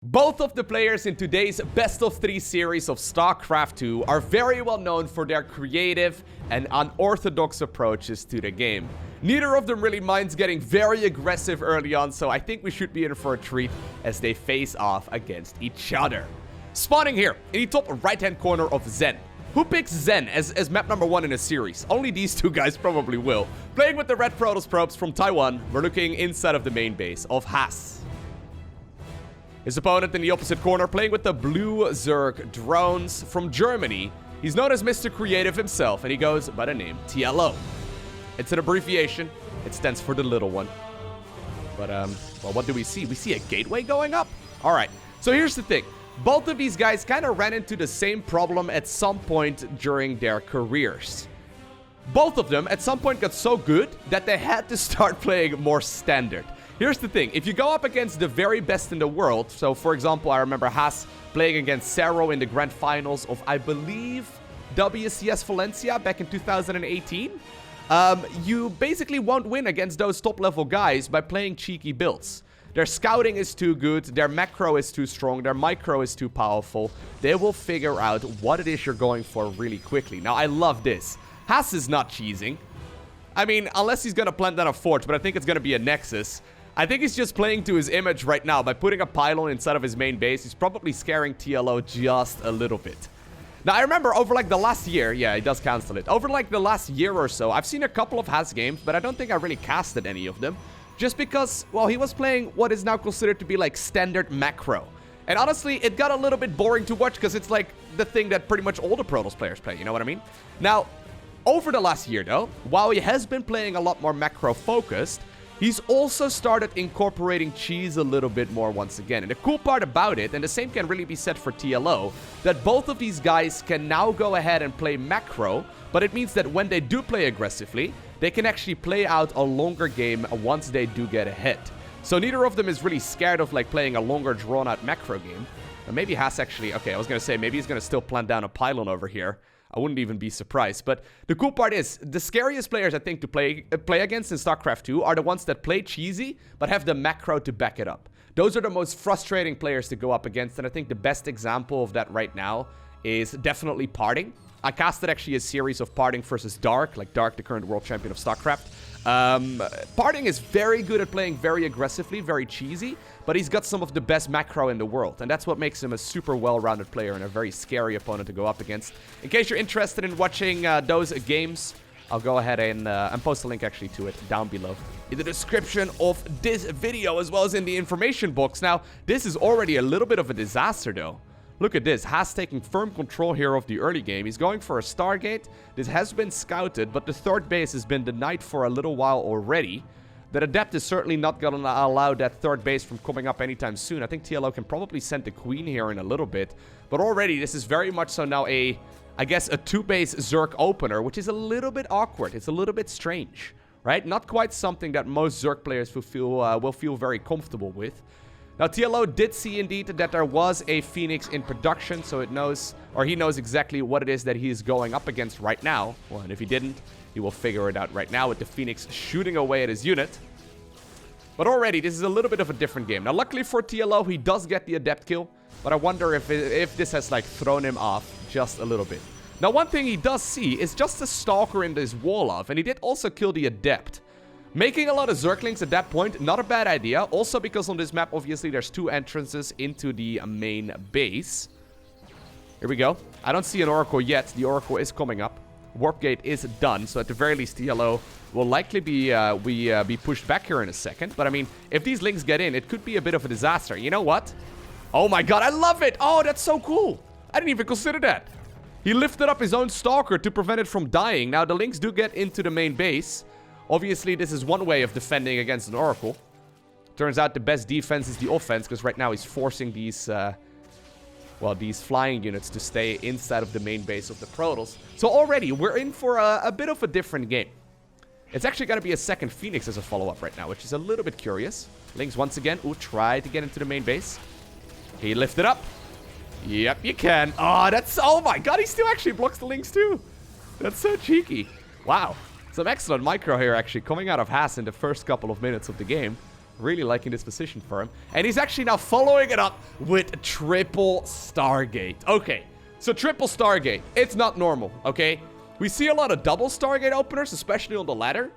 Both of the players in today's best of 3 series of StarCraft 2 are very well known for their creative and unorthodox approaches to the game. Neither of them really minds getting very aggressive early on, so I think we should be in for a treat as they face off against each other. Spawning here in the top right hand corner of Zen. Who picks Zen as map number 1 in a series? Only these two guys probably will. Playing with the red Protoss probes from Taiwan, we're looking inside of the main base of Has. His opponent in the opposite corner playing with the blue Zerg drones from Germany. He's known as Mr. Creative himself, and he goes by the name TLO. It's an abbreviation. It stands for the little one. But, well, what do we see? We see a gateway going up? All right, so here's the thing. Both of these guys kind of ran into the same problem at some point during their careers. Both of them at some point got so good that they had to start playing more standard. Here's the thing, if you go up against the very best in the world, so for example, I remember Has playing against Cerro in the grand finals of, I believe, WCS Valencia back in 2018, you basically won't win against those top-level guys by playing cheeky builds. Their scouting is too good, their macro is too strong, their micro is too powerful. They will figure out what it is you're going for really quickly. Now, I love this. Has is not cheesing. I mean, unless he's going to plant down a fort, but I think it's going to be a Nexus. I think he's just playing to his image right now. By putting a pylon inside of his main base, he's probably scaring TLO just a little bit. Now, I remember over like the last year, yeah, he does cancel it. Over like the last year or so, I've seen a couple of Has games, but I don't think I really casted any of them. Just because, well, he was playing what is now considered to be like standard macro. And honestly, it got a little bit boring to watch because it's like the thing that pretty much all the Protoss players play, you know what I mean? Now, over the last year though, while he has been playing a lot more macro focused, he's also started incorporating cheese a little bit more once again. And the cool part about it, and the same can really be said for TLO, that both of these guys can now go ahead and play macro, but it means that when they do play aggressively, they can actually play out a longer game once they do get ahead. So neither of them is really scared of like playing a longer drawn out macro game. Or maybe Has actually, okay, I was gonna say maybe he's gonna still plant down a pylon over here. I wouldn't even be surprised. But the cool part is, the scariest players I think to play against in StarCraft 2 are the ones that play cheesy, but have the macro to back it up. Those are the most frustrating players to go up against, and I think the best example of that right now is definitely Parting. I casted actually a series of Parting versus Dark, like Dark, the current world champion of StarCraft. Parting is very good at playing very aggressively, very cheesy, but he's got some of the best macro in the world, and that's what makes him a super well-rounded player and a very scary opponent to go up against. In case you're interested in watching those games, I'll go ahead and post a link actually to it down below in the description of this video, as well as in the information box. Now, this is already a little bit of a disaster though. Look at this. Has taking firm control here of the early game. He's going for a Stargate. This has been scouted, but the third base has been denied for a little while already. That Adept is certainly not going to allow that third base from coming up anytime soon. I think TLO can probably send the Queen here in a little bit. But already, this is very much so now I guess, a 2-base Zerg opener, which is a little bit awkward. It's a little bit strange, right? Not quite something that most Zerg players will feel very comfortable with. Now, TLO did see indeed that there was a Phoenix in production, so he knows exactly what it is that he's going up against right now. Well, and if he didn't, he will figure it out right now with the Phoenix shooting away at his unit. But already, this is a little bit of a different game. Now, luckily for TLO, he does get the Adept kill, but I wonder if this has, like, thrown him off just a little bit. Now, one thing he does see is just a Stalker in this wall of, and he did also kill the Adept. Making a lot of Zerglings at that point, not a bad idea. Also because on this map, obviously, there's 2 entrances into the main base. Here we go. I don't see an Oracle yet. The Oracle is coming up. Warp Gate is done. So at the very least, TLO will likely be pushed back here in a second. But I mean, if these Lings get in, it could be a bit of a disaster. You know what? Oh my god, I love it! Oh, that's so cool! I didn't even consider that. He lifted up his own Stalker to prevent it from dying. Now, the Lings do get into the main base. Obviously, this is one way of defending against an Oracle. Turns out the best defense is the offense, because right now he's forcing these, well, these flying units to stay inside of the main base of the Protoss. So already, we're in for a bit of a different game. It's actually going to be a second Phoenix as a follow-up right now, which is a little bit curious. Lings once again, try to get into the main base. He lifted up. Yep, you can. Oh my god, he still actually blocks the Lings too. That's so cheeky. Wow. Some excellent micro here, actually, coming out of Has in the first couple of minutes of the game. Really liking this position for him. And he's actually now following it up with triple Stargate. Okay, so triple Stargate. It's not normal, okay? We see a lot of double Stargate openers, especially on the ladder.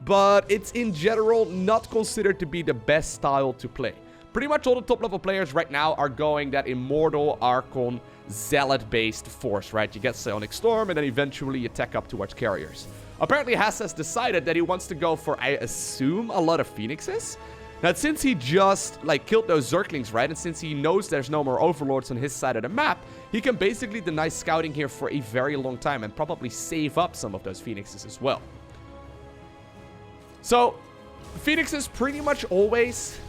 But it's in general not considered to be the best style to play. Pretty much all the top level players right now are going that Immortal, Archon, Zealot-based force, right? You get Psionic Storm and then eventually you tech up towards carriers. Apparently Has decided that he wants to go for, I assume, a lot of Phoenixes. Now, since he just, like, killed those Zerglings, right? And since he knows there's no more Overlords on his side of the map, he can basically deny scouting here for a very long time and probably save up some of those Phoenixes as well. So, Phoenixes pretty much always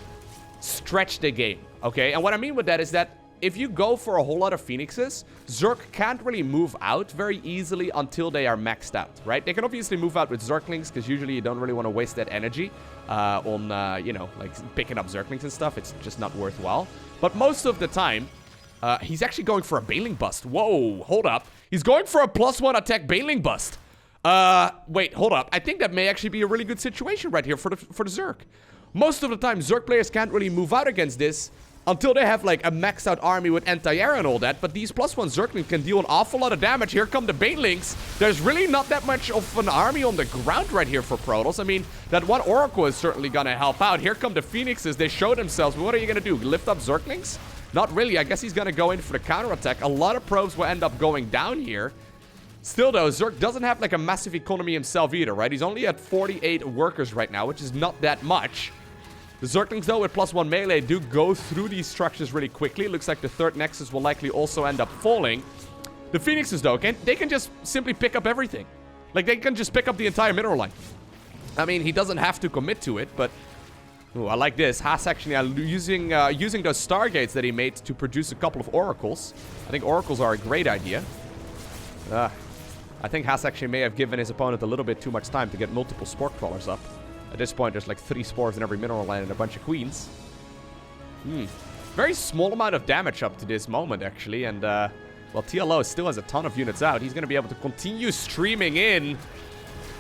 stretch the game, okay? And what I mean with that is that if you go for a whole lot of Phoenixes, Zerg can't really move out very easily until they are maxed out, right? They can obviously move out with Zerglings, because usually you don't really want to waste that energy on, you know, like picking up Zerglings and stuff. It's just not worthwhile. But most of the time, he's actually going for a Baneling bust. Whoa, hold up. He's going for a +1 attack Baneling bust. Wait, hold up. I think that may actually be a really good situation right here for the Zerg. Most of the time, Zerg players can't really move out against this until they have, like, a maxed out army with anti-air and all that. But these +1 Zerglings can deal an awful lot of damage. Here come the Banelings. There's really not that much of an army on the ground right here for Protoss. I mean, that one Oracle is certainly gonna help out. Here come the Phoenixes. They show themselves. But what are you gonna do? Lift up Zerglings? Not really. I guess he's gonna go in for the counterattack. A lot of probes will end up going down here. Still, though, Zerg doesn't have, like, a massive economy himself either, right? He's only at 48 workers right now, which is not that much. The Zerglings, though, with +1 melee, do go through these structures really quickly. It looks like the third Nexus will likely also end up falling. The Phoenixes, though, they can just simply pick up everything. Like, they can just pick up the entire mineral line. I mean, he doesn't have to commit to it, but... Ooh, I like this. Has actually using those Stargates that he made to produce a couple of Oracles. I think Oracles are a great idea. I think Has actually may have given his opponent a little bit too much time to get multiple Spore Crawlers up. At this point, there's like 3 spores in every mineral line and a bunch of queens. Very small amount of damage up to this moment, actually. And, well, TLO still has a ton of units out. He's going to be able to continue streaming in.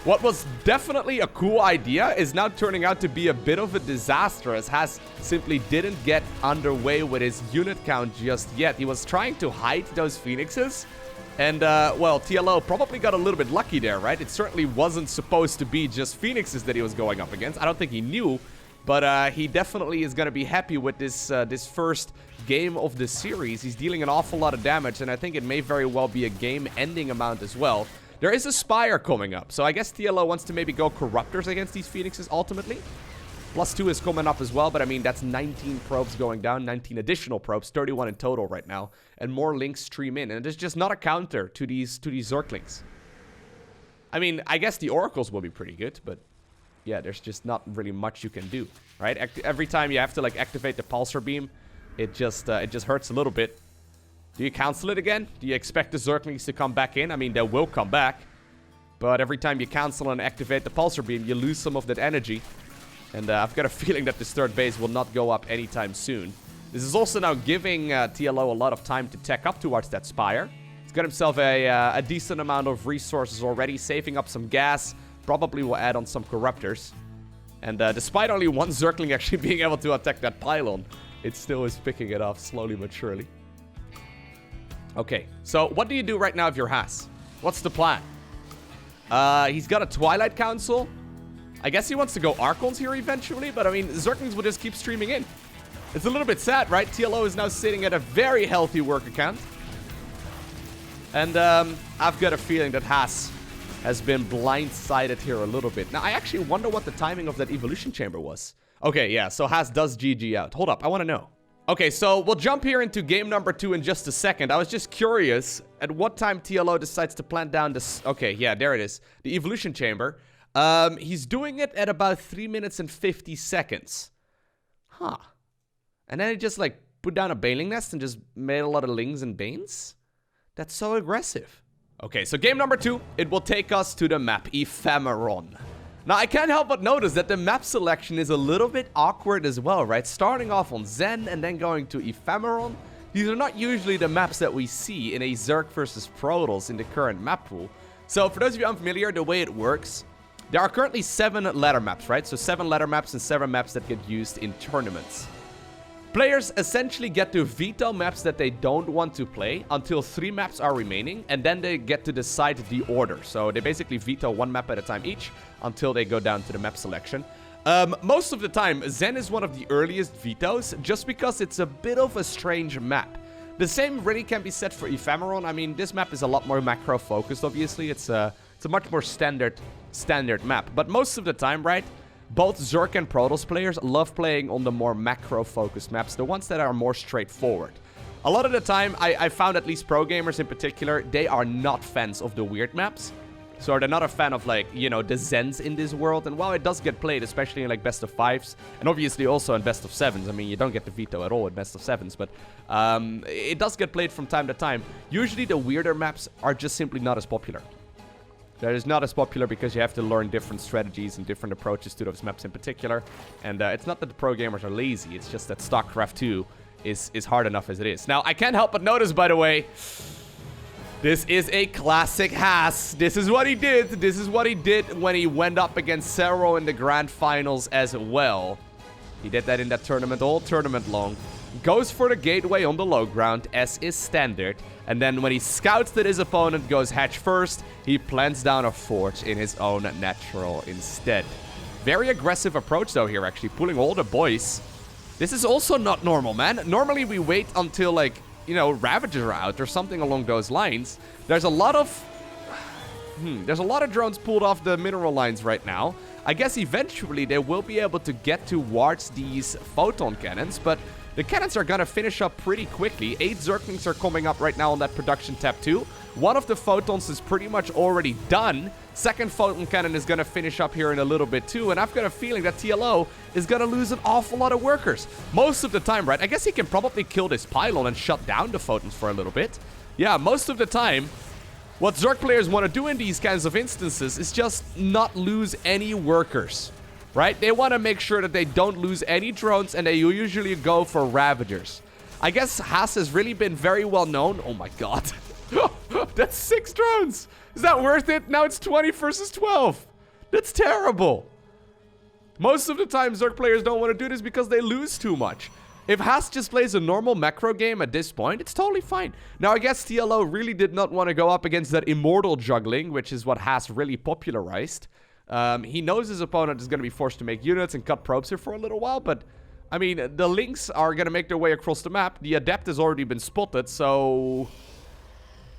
What was definitely a cool idea is now turning out to be a bit of a disaster, as Has simply didn't get underway with his unit count just yet. He was trying to hide those Phoenixes. And, well, TLO probably got a little bit lucky there, right? It certainly wasn't supposed to be just Phoenixes that he was going up against. I don't think he knew, but he definitely is going to be happy with this this first game of the series. He's dealing an awful lot of damage, and I think it may very well be a game-ending amount as well. There is a Spire coming up, so I guess TLO wants to maybe go Corruptors against these Phoenixes ultimately. +2 is coming up as well, but I mean, that's 19 probes going down, 19 additional probes, 31 in total right now, and more links stream in, and there's just not a counter to these Zerglings. I mean, I guess the Oracles will be pretty good, but yeah, there's just not really much you can do, right? Every time you have to, like, activate the Pulsar Beam, it just hurts a little bit. Do you cancel it again? Do you expect the Zerglings to come back in? I mean, they will come back, but every time you cancel and activate the Pulsar Beam, you lose some of that energy. And I've got a feeling that this third base will not go up anytime soon. This is also now giving TLO a lot of time to tech up towards that Spire. He's got himself a decent amount of resources already, saving up some gas. Probably will add on some Corruptors. And despite only one Zergling actually being able to attack that pylon, it still is picking it off slowly but surely. Okay, so what do you do right now if you're Has? What's the plan? He's got a Twilight Council. I guess he wants to go Archons here eventually, but I mean, Zerglings will just keep streaming in. It's a little bit sad, right? TLO is now sitting at a very healthy worker count. And I've got a feeling that has been blindsided here a little bit. Now, I actually wonder what the timing of that Evolution Chamber was. Okay, yeah, so Has does GG out. Hold up, I want to know. Okay, so we'll jump here into game number 2 in just a second. I was just curious at what time TLO decides to plant down this... Okay, yeah, there it is. The Evolution Chamber. He's doing it at about 3 minutes and 50 seconds. Huh. And then he just, like, put down a Baneling nest and just made a lot of Lings and Banes? That's so aggressive. Okay, so game number 2, it will take us to the map Ephemeron. Now, I can't help but notice that the map selection is a little bit awkward as well, right? Starting off on Zen and then going to Ephemeron. These are not usually the maps that we see in a Zerg versus Protoss in the current map pool. So, for those of you unfamiliar, the way it works... There are currently 7 ladder maps, right? So 7 ladder maps and 7 maps that get used in tournaments. Players essentially get to veto maps that they don't want to play until 3 maps are remaining, and then they get to decide the order. So they basically veto 1 map at a time each until they go down to the map selection. Most of the time, Zen is one of the earliest vetoes, just because it's a bit of a strange map. The same really can be said for Ephemeron. I mean, this map is a lot more macro-focused, obviously. It's a much more standard map. But most of the time, right, both Zerg and Protoss players love playing on the more macro-focused maps, the ones that are more straightforward. A lot of the time, I found at least pro gamers in particular, they are not fans of the weird maps. So they're not a fan of, like, you know, the Zens in this world. And while it does get played, especially in, like, best of 5s, and obviously also in best of 7s. I mean, you don't get the veto at all in best of 7s, but it does get played from time to time. Usually the weirder maps are just simply not as popular. That is not as popular because you have to learn different strategies and different approaches to those maps in particular. And it's not that the pro gamers are lazy, it's just that StarCraft 2 is hard enough as it is. Now, I can't help but notice, by the way, this is a classic Has. This is what he did. This is what he did when he went up against Cerro in the grand finals as well. He did that in that tournament all tournament long. Goes for the gateway on the low ground, as is standard. And then when he scouts that his opponent goes hatch first, he plants down a forge in his own natural instead. Very aggressive approach, though, here, actually. Pulling all the boys. This is also not normal, man. Normally, we wait until, like, you know, Ravagers are out or something along those lines. There's a lot of drones pulled off the mineral lines right now. I guess eventually they will be able to get towards these photon cannons, but the cannons are gonna finish up pretty quickly. 8 Zerglings are coming up right now on that production tab too. One of the photons is pretty much already done. Second photon cannon is gonna finish up here in a little bit too, and I've got a feeling that TLO is gonna lose an awful lot of workers. Most of the time, right? I guess he can probably kill this pylon and shut down the photons for a little bit. Yeah, most of the time, what Zerg players want to do in these kinds of instances is just not lose any workers. Right? They want to make sure that they don't lose any drones, and they usually go for Ravagers. I guess Has has really been very well known. Oh my god. That's 6 drones. Is that worth it? Now it's 20 versus 12. That's terrible. Most of the time, Zerg players don't want to do this because they lose too much. If Has just plays a normal macro game at this point, it's totally fine. Now, I guess TLO really did not want to go up against that immortal juggling, which is what Has really popularized. He knows his opponent is going to be forced to make units and cut probes here for a little while, but, I mean, the Lynx are going to make their way across the map. The Adept has already been spotted, so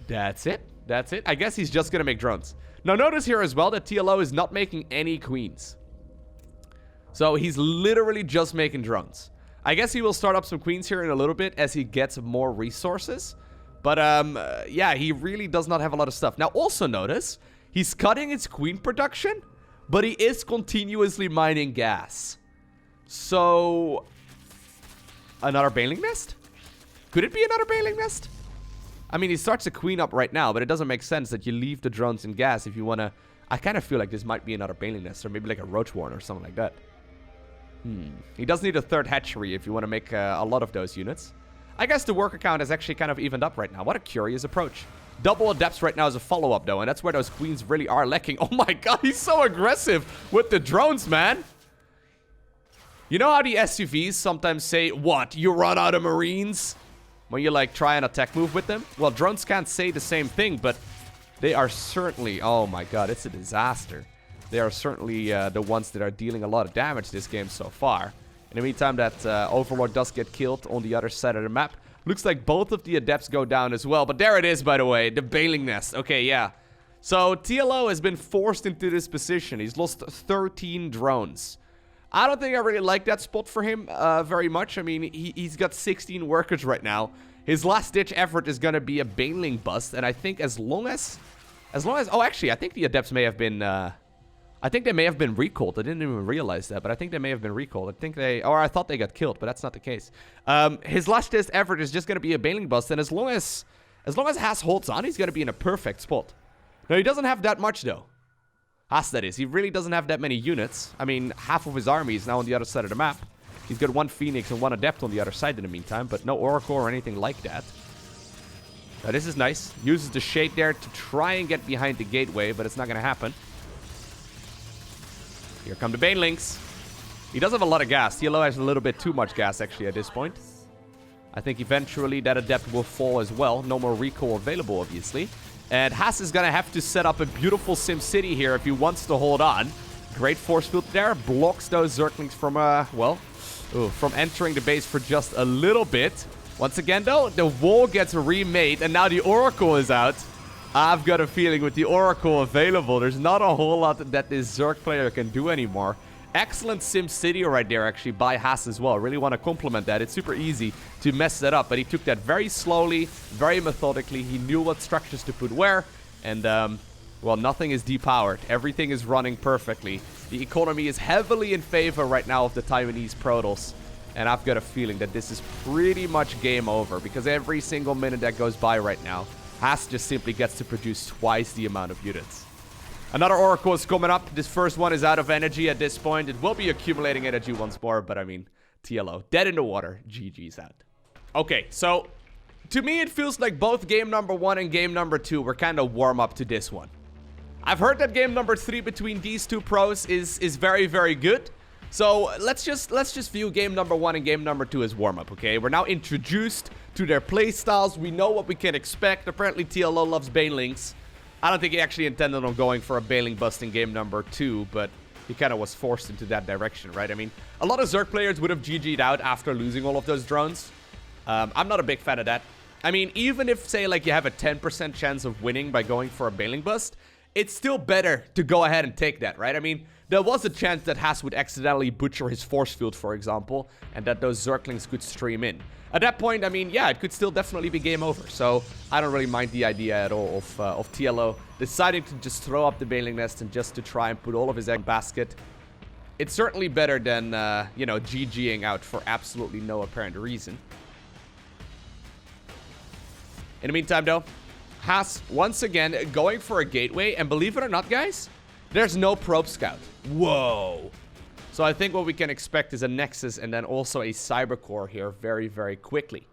that's it. That's it. I guess he's just going to make drones. Now, notice here as well that TLO is not making any queens. So, he's literally just making drones. I guess he will start up some queens here in a little bit as he gets more resources. But, yeah, he really does not have a lot of stuff. Now, also notice, he's cutting his queen production, but he is continuously mining gas. So, another Baneling nest? Could it be another Baneling nest? I mean, he starts a queen up right now, but it doesn't make sense that you leave the drones in gas if you want to... I kind of feel like this might be another Baneling nest, or maybe like a Roach Warren or something like that. He does need a 3rd hatchery if you want to make a lot of those units. I guess the worker count is actually kind of evened up right now. What a curious approach. Double Adepts right now is a follow-up, though, and that's where those queens really are lacking. Oh my god, he's so aggressive with the drones, man. You know how the SUVs sometimes say, what, you run out of Marines? When you, like, try an attack move with them? Well, drones can't say the same thing, but they are certainly... Oh my god, it's a disaster. They are certainly the ones that are dealing a lot of damage this game so far. In the meantime, that Overlord does get killed on the other side of the map. Looks like both of the Adepts go down as well. But there it is, by the way. The Baneling nest. Okay, yeah. So, TLO has been forced into this position. He's lost 13 drones. I don't think I really like that spot for him very much. I mean, he's got 16 workers right now. His last-ditch effort is going to be a Baneling bust. And I think as long as... Oh, actually, I think the Adepts may have been... I think they may have been recalled. I didn't even realize that, but I think they may have been recalled. I think they... Or I thought they got killed, but that's not the case. His last-ditch effort is just going to be a Baneling bust, and as long as Has holds on, he's going to be in a perfect spot. Now, he doesn't have that much, though. Has, that is. He really doesn't have that many units. I mean, half of his army is now on the other side of the map. He's got 1 Phoenix and 1 Adept on the other side in the meantime, but no Oracle or anything like that. Now, this is nice. Uses the Shade there to try and get behind the gateway, but it's not going to happen. Here come the Banelings. He does have a lot of gas. TLO has a little bit too much gas, actually, at this point. I think eventually that Adept will fall as well. No more recall available, obviously. And Has is going to have to set up a beautiful Sim City here if he wants to hold on. Great force field there. Blocks those Zerglings from, from entering the base for just a little bit. Once again, though, the wall gets remade, and now the Oracle is out. I've got a feeling with the Oracle available, there's not a whole lot that this Zerg player can do anymore. Excellent Sim City right there, actually, by Has as well. Really want to compliment that. It's super easy to mess that up, but he took that very slowly, very methodically. He knew what structures to put where, and, well, nothing is depowered. Everything is running perfectly. The economy is heavily in favor right now of the Taiwanese Protoss, and I've got a feeling that this is pretty much game over, because every single minute that goes by right now, Has just simply gets to produce twice the amount of units. Another Oracle is coming up. This first one is out of energy at this point. It will be accumulating energy once more, but I mean, TLO, dead in the water. GG's out. Okay, so to me, it feels like both game number 1 and game number 2 were kind of warm up to this one. I've heard that game number 3 between these two pros is very, very good. So let's just view game number 1 and game number 2 as warm up, okay? We're now introduced to their playstyles. We know what we can expect. Apparently, TLO loves Banelings. I don't think he actually intended on going for a Baneling bust in game number 2, but he kind of was forced into that direction, right? I mean, a lot of Zerg players would have GG'd out after losing all of those drones. I'm not a big fan of that. I mean, even if, say, like, you have a 10% chance of winning by going for a Baneling bust, it's still better to go ahead and take that, right? I mean, there was a chance that Has would accidentally butcher his force field, for example, and that those Zerglings could stream in. At that point, I mean, yeah, it could still definitely be game over. So I don't really mind the idea at all of TLO deciding to just throw up the Baneling nest and just to try and put all of his egg basket. It's certainly better than, you know, GGing out for absolutely no apparent reason. In the meantime, though, Has, once again, going for a gateway. And believe it or not, guys, there's no probe scout. Whoa. So I think what we can expect is a Nexus and then also a Cybercore here very, very quickly.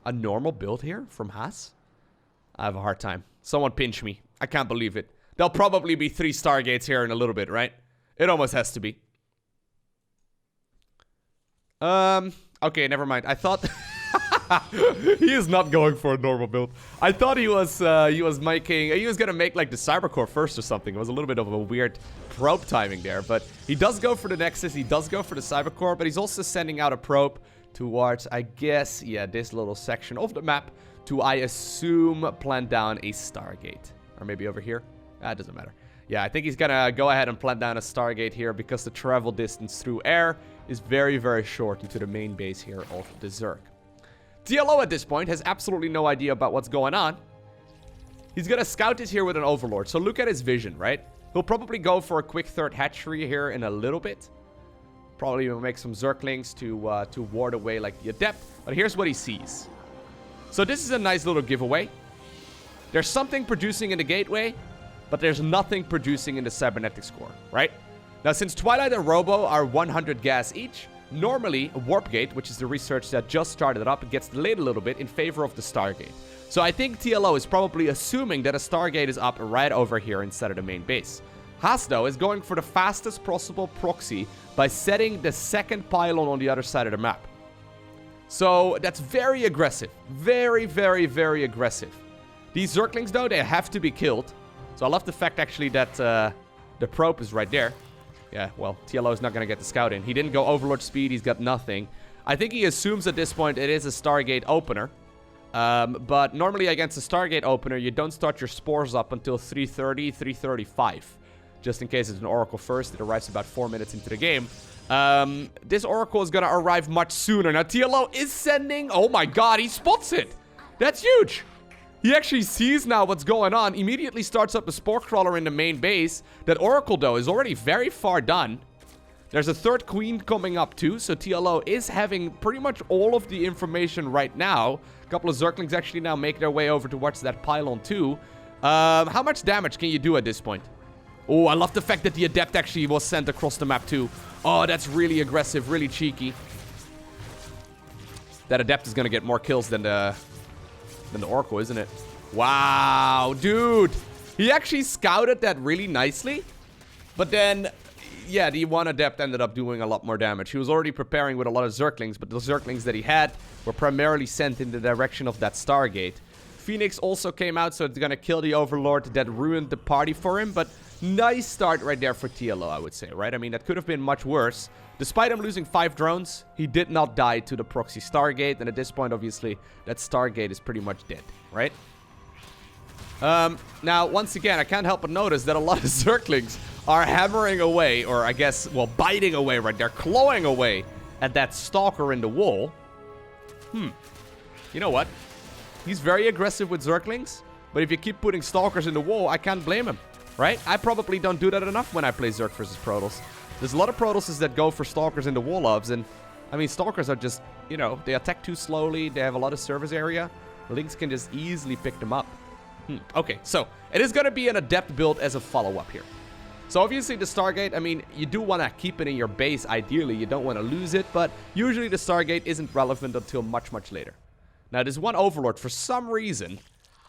A normal build here from Has? I have a hard time. Someone pinch me. I can't believe it. There'll probably be 3 Stargates here in a little bit, right? It almost has to be. Okay, never mind. I thought... he is not going for a normal build. I thought he was gonna make like the Cybercore first or something. It was a little bit of a weird probe timing there, but he does go for the Nexus. He does go for the Cybercore, but he's also sending out a probe towards, I guess, yeah, this little section of the map to, I assume, plant down a Stargate, or maybe over here. It doesn't matter. Yeah, I think he's gonna go ahead and plant down a Stargate here because the travel distance through air is very, very short into the main base here of the Zerg. TLO at this point has absolutely no idea about what's going on. He's gonna scout this here with an Overlord. So look at his vision, right? He'll probably go for a quick third hatchery here in a little bit. Probably will make some Zerglings to ward away like the Adept. But here's what he sees. So this is a nice little giveaway. There's something producing in the gateway, but there's nothing producing in the cybernetics core, right? Now, since Twilight and Robo are 100 gas each, normally, a Warp Gate, which is the research that just started up, gets delayed a little bit in favor of the Stargate. So I think TLO is probably assuming that a Stargate is up right over here instead of the main base. Has, though, is going for the fastest possible proxy by setting the second pylon on the other side of the map. So that's very aggressive. Very, very, very aggressive. These Zerglings, though, they have to be killed. So I love the fact, actually, that the probe is right there. Yeah, well, TLO is not going to get the scout in. He didn't go Overlord speed. He's got nothing. I think he assumes at this point it is a Stargate opener. But normally against a Stargate opener, you don't start your spores up until 3:30, 3:35. Just in case it's an Oracle first. It arrives about 4 minutes into the game. This Oracle is going to arrive much sooner. Now, TLO is sending... Oh my god, he spots it. That's huge. He actually sees now what's going on, immediately starts up the Spore Crawler in the main base. That Oracle, though, is already very far done. There's a third Queen coming up, too, so TLO is having pretty much all of the information right now. A couple of Zerglings actually now make their way over towards that pylon, too. How much damage can you do at this point? Oh, I love the fact that the Adept actually was sent across the map, too. Oh, that's really aggressive, really cheeky. That Adept is going to get more kills than the Oracle, isn't it? Wow, dude. He actually scouted that really nicely. But then yeah, the one Adept ended up doing a lot more damage. He was already preparing with a lot of Zerglings, but the Zerglings that he had were primarily sent in the direction of that Stargate. Phoenix also came out, so it's gonna kill the Overlord. That ruined the party for him, but nice start right there for TLO, I would say, right? I mean, that could have been much worse. Despite him losing 5 drones, he did not die to the proxy Stargate, and at this point, obviously, that Stargate is pretty much dead, right? Now, once again, I can't help but notice that a lot of Zerglings are hammering away, or I guess, well, biting away, right? They're clawing away at that Stalker in the wall. You know what? He's very aggressive with Zerglings, but if you keep putting Stalkers in the wall, I can't blame him, right? I probably don't do that enough when I play Zerg versus Protoss. There's a lot of Protosses that go for Stalkers in the wall obs, and, I mean, Stalkers are just, you know, they attack too slowly, they have a lot of service area. Lynx can just easily pick them up. Okay, so it is going to be an Adept build as a follow-up here. So obviously the Stargate, I mean, you do want to keep it in your base ideally. You don't want to lose it, but usually the Stargate isn't relevant until much, much later. Now, this one Overlord, for some reason,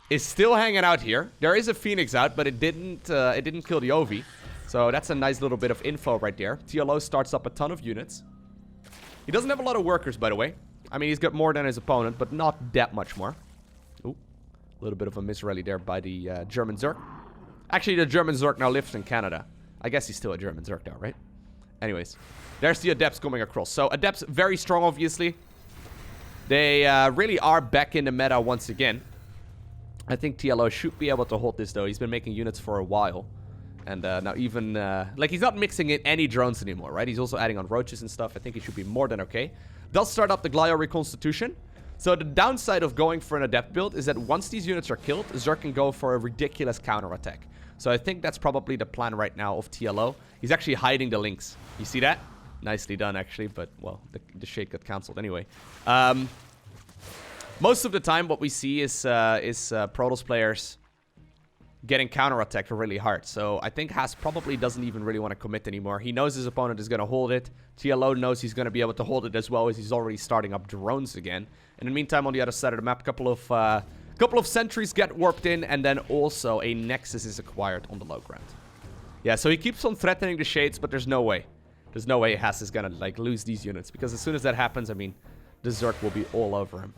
is still hanging out here. There is a Phoenix out, but it didn't kill the Ovi. So that's a nice little bit of info right there. TLO starts up a ton of units. He doesn't have a lot of workers, by the way. I mean, he's got more than his opponent, but not that much more. A little bit of a misrally there by the German Zerg. Actually, the German Zerg now lives in Canada. I guess he's still a German Zerg now, right? Anyways, there's the Adepts coming across. So, Adepts, very strong, obviously. They really are back in the meta once again. I think TLO should be able to hold this, though. He's been making units for a while. And now even, like, he's not mixing in any drones anymore, right? He's also adding on roaches and stuff. I think he should be more than okay. Does start up the Glio Reconstitution. So the downside of going for an Adept build is that once these units are killed, Zerg can go for a ridiculous counterattack. So I think that's probably the plan right now of TLO. He's actually hiding the Lynx. You see that? Nicely done, actually, but, well, the shade got cancelled anyway. Most of the time, what we see is Protoss players getting counterattacked really hard. So I think Has probably doesn't even really want to commit anymore. He knows his opponent is going to hold it. TLO knows he's going to be able to hold it as well, as he's already starting up drones again. In the meantime, on the other side of the map, a couple of sentries get warped in, and then also a Nexus is acquired on the low ground. Yeah, so he keeps on threatening the Shades, but there's no way. There's no way Has is going to, like, lose these units, because as soon as that happens, I mean, the Zerg will be all over him.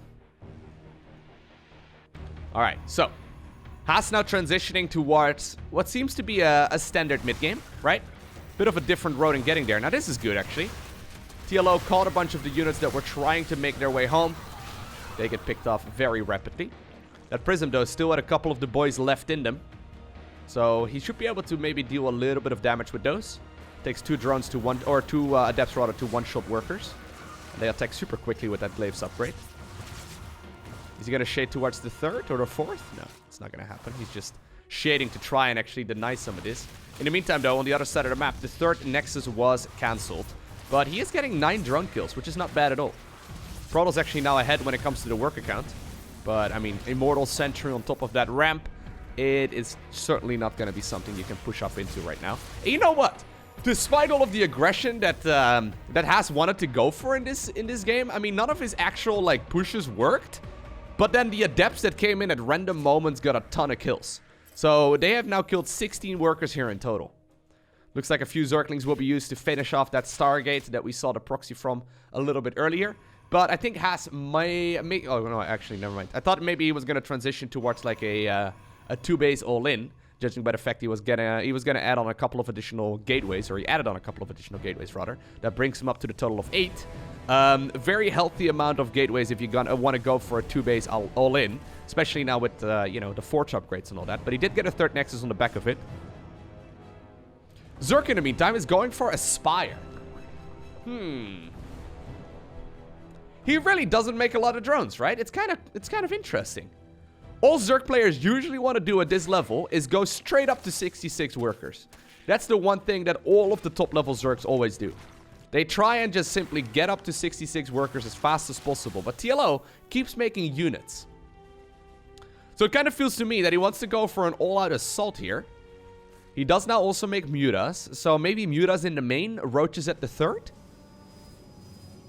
Alright, so Has now transitioning towards what seems to be a standard mid-game, right? Bit of a different road in getting there. Now, this is good, actually. TLO caught a bunch of the units that were trying to make their way home. They get picked off very rapidly. That Prism, though, still had a couple of the boys left in them. So he should be able to maybe deal a little bit of damage with those. Takes 2 drones to one, or 2 Adepts rather, to one-shot workers. And they attack super quickly with that Glaives upgrade. Is he going to shade towards the 3rd or the 4th? No, it's not going to happen. He's just shading to try and actually deny some of this. In the meantime, though, on the other side of the map, the 3rd Nexus was cancelled. But he is getting 9 drone kills, which is not bad at all. Protoss actually now ahead when it comes to the work account. But, I mean, Immortal Sentry on top of that ramp, it is certainly not going to be something you can push up into right now. And you know what? Despite all of the aggression that that Has wanted to go for in this game, I mean, none of his actual, like, pushes worked. But then the Adepts that came in at random moments got a ton of kills. So they have now killed 16 workers here in total. Looks like a few Zerglings will be used to finish off that Stargate that we saw the proxy from a little bit earlier. But I think Has may oh, no, actually, never mind. I thought maybe he was going to transition towards like a 2-base all-in, judging by the fact he was gonna add on a couple of additional gateways, or he added on a couple of additional gateways, rather. That brings him up to the total of 8. Very healthy amount of gateways if you want to go for a 2-base all-in, especially now with, you know, the Forge upgrades and all that. But he did get a 3rd Nexus on the back of it. Zerg, in the meantime, is going for Aspire. He really doesn't make a lot of drones, right? It's kind of interesting. All Zerg players usually want to do at this level is go straight up to 66 workers. That's the one thing that all of the top-level Zergs always do. They try and just simply get up to 66 workers as fast as possible. But TLO keeps making units. So it kind of feels to me that he wants to go for an all-out assault here. He does now also make Mutas. So maybe Mutas in the main, Roaches at the 3rd?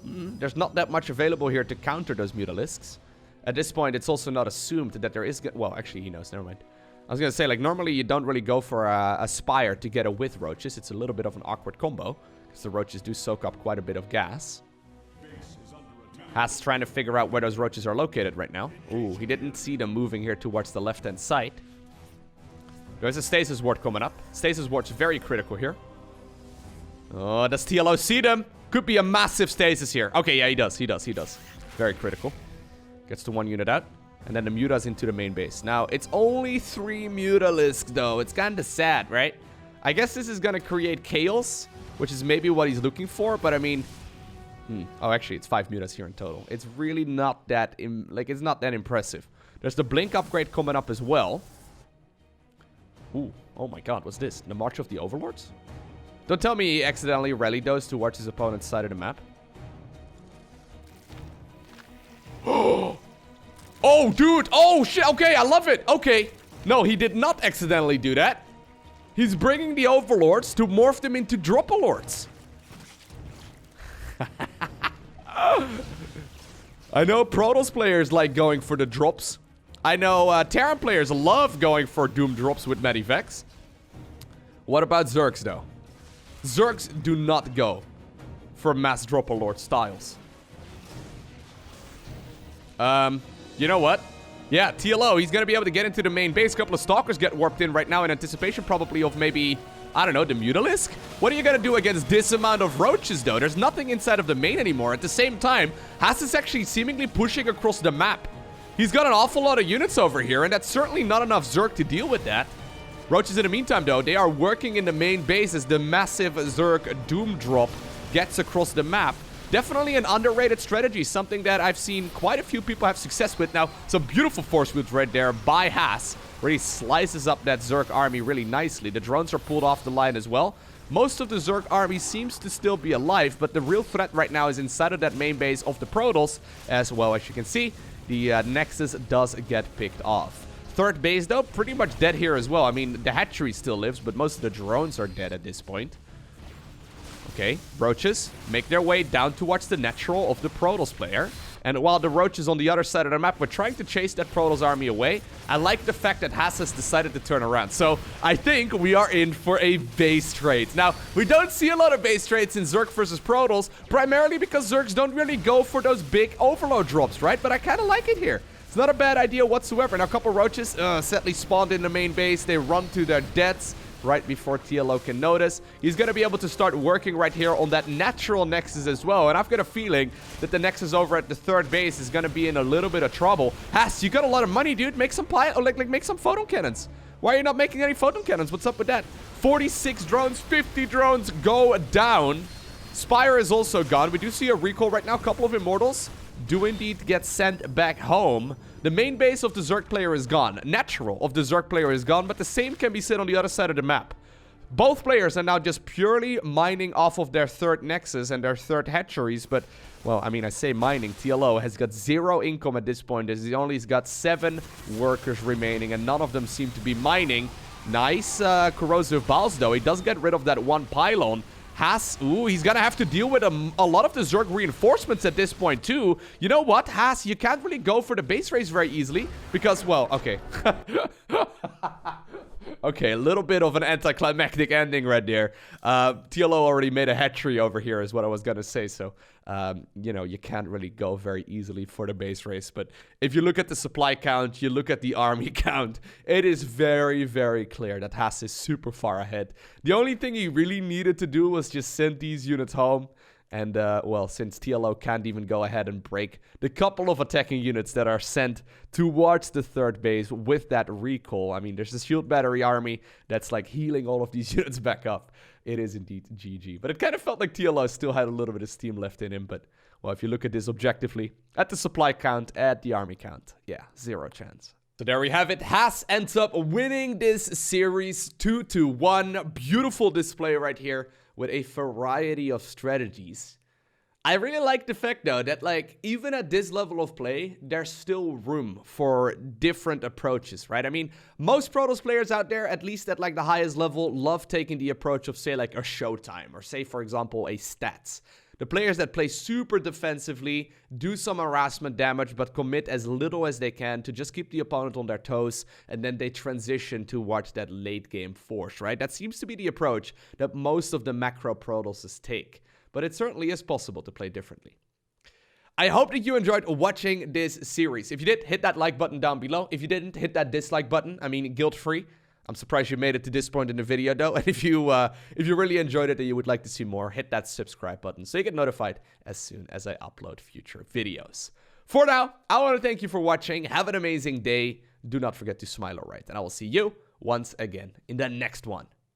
There's not that much available here to counter those Mutalisks. At this point, it's also not assumed that there is... Well, actually, he knows. Never mind. I was gonna say, like, normally you don't really go for a Spire to get a with roaches. It's a little bit of an awkward combo, because the roaches do soak up quite a bit of gas. Has trying to figure out where those roaches are located right now. Ooh, he didn't see them moving here towards the left-hand side. There's a stasis ward coming up. Stasis ward's very critical here. Oh, does TLO see them? Could be a massive stasis here. Okay, yeah, he does. Very critical. Gets to 1 unit out. And then the Mutas into the main base. Now, it's only 3 Mutalisks, though. It's kind of sad, right? I guess this is going to create chaos, which is maybe what he's looking for. But, I mean... Oh, actually, it's 5 Mutas here in total. It's really not that... it's not that impressive. There's the Blink upgrade coming up as well. Ooh. Oh, my God. What's this? The March of the Overlords? Don't tell me he accidentally rallied those towards his opponent's side of the map. Oh, dude. Oh, shit. Okay, I love it. Okay. No, he did not accidentally do that. He's bringing the Overlords to morph them into Dropalords. I know Protoss players like going for the drops. I know Terran players love going for Doom drops with Medivacs. What about Zergs, though? Zergs do not go for mass Dropalord styles. You know what? Yeah, TLO, he's going to be able to get into the main base. A couple of Stalkers get warped in right now in anticipation probably of maybe, I don't know, the Mutalisk? What are you going to do against this amount of roaches, though? There's nothing inside of the main anymore. At the same time, Has is actually seemingly pushing across the map. He's got an awful lot of units over here, and that's certainly not enough Zerg to deal with that. Roaches, in the meantime, though, they are working in the main base as the massive Zerg Doom drop gets across the map. Definitely an underrated strategy, something that I've seen quite a few people have success with. Now, some beautiful force moves right there by Has, where he slices up that Zerg army really nicely. The drones are pulled off the line as well. Most of the Zerg army seems to still be alive, but the real threat right now is inside of that main base of the Protoss. As well, as you can see, the Nexus does get picked off. Third base, though, pretty much dead here as well. I mean, the hatchery still lives, but most of the drones are dead at this point. Okay, roaches make their way down towards the natural of the Protoss player. And while the roaches on the other side of the map were trying to chase that Protoss army away, I like the fact that Has has decided to turn around. So I think we are in for a base trade. Now, we don't see a lot of base trades in Zerg versus Protoss, primarily because Zergs don't really go for those big Overlord drops, right? But I kind of like it here. It's not a bad idea whatsoever. Now, a couple roaches sadly spawned in the main base. They run to their deaths right before TLO can notice. He's going to be able to start working right here on that natural Nexus as well. And I've got a feeling that the Nexus over at the third base is going to be in a little bit of trouble. Has, you got a lot of money, dude. Make some make some photon cannons. Why are you not making any photon cannons? What's up with that? 46 drones, 50 drones go down. Spire is also gone. We do see a recall right now. A couple of Immortals do indeed get sent back home. The main base of the Zerg player is gone. Natural of the Zerg player is gone, but the same can be said on the other side of the map. Both players are now just purely mining off of their third Nexus and their third hatcheries, but, well, I mean, I say mining. TLO has got 0 income at this point, as he only has got 7 workers remaining, and none of them seem to be mining. Nice corrosive balls, though. He does get rid of that 1 pylon. Has, ooh, he's gonna have to deal with a lot of the Zerg reinforcements at this point, too. You know what, Has, you can't really go for the base race very easily, because, well, okay. Okay, a little bit of an anticlimactic ending right there. TLO already made a hatchery over here, is what I was gonna say, so, you know, you can't really go very easily for the base race, but if you look at the supply count, you look at the army count, it is very, very clear that Has is super far ahead. The only thing he really needed to do was just send these units home. And, well, since TLO can't even go ahead and break the couple of attacking units that are sent towards the third base with that recall. I mean, there's a shield battery army that's, like, healing all of these units back up. It is indeed GG. But it kind of felt like TLO still had a little bit of steam left in him. But, well, if you look at this objectively, at the supply count, at the army count, yeah, 0 chance. So there we have it. Has ends up winning this series 2-1. Beautiful display right here, with a variety of strategies. I really like the fact, though, that, like, even at this level of play, there's still room for different approaches, right? I mean, most Protoss players out there, at least at, like, the highest level, love taking the approach of, say, like, a Showtime, or say, for example, a Stats. The players that play super defensively, do some harassment damage, but commit as little as they can to just keep the opponent on their toes, and then they transition towards that late game force, right? That seems to be the approach that most of the macro Protosses take, but it certainly is possible to play differently. I hope that you enjoyed watching this series. If you did, hit that like button down below. If you didn't, hit that dislike button. I mean, guilt-free. I'm surprised you made it to this point in the video, though. And if you really enjoyed it and you would like to see more, hit that subscribe button so you get notified as soon as I upload future videos. For now, I want to thank you for watching. Have an amazing day. Do not forget to smile alright. And I will see you once again in the next one.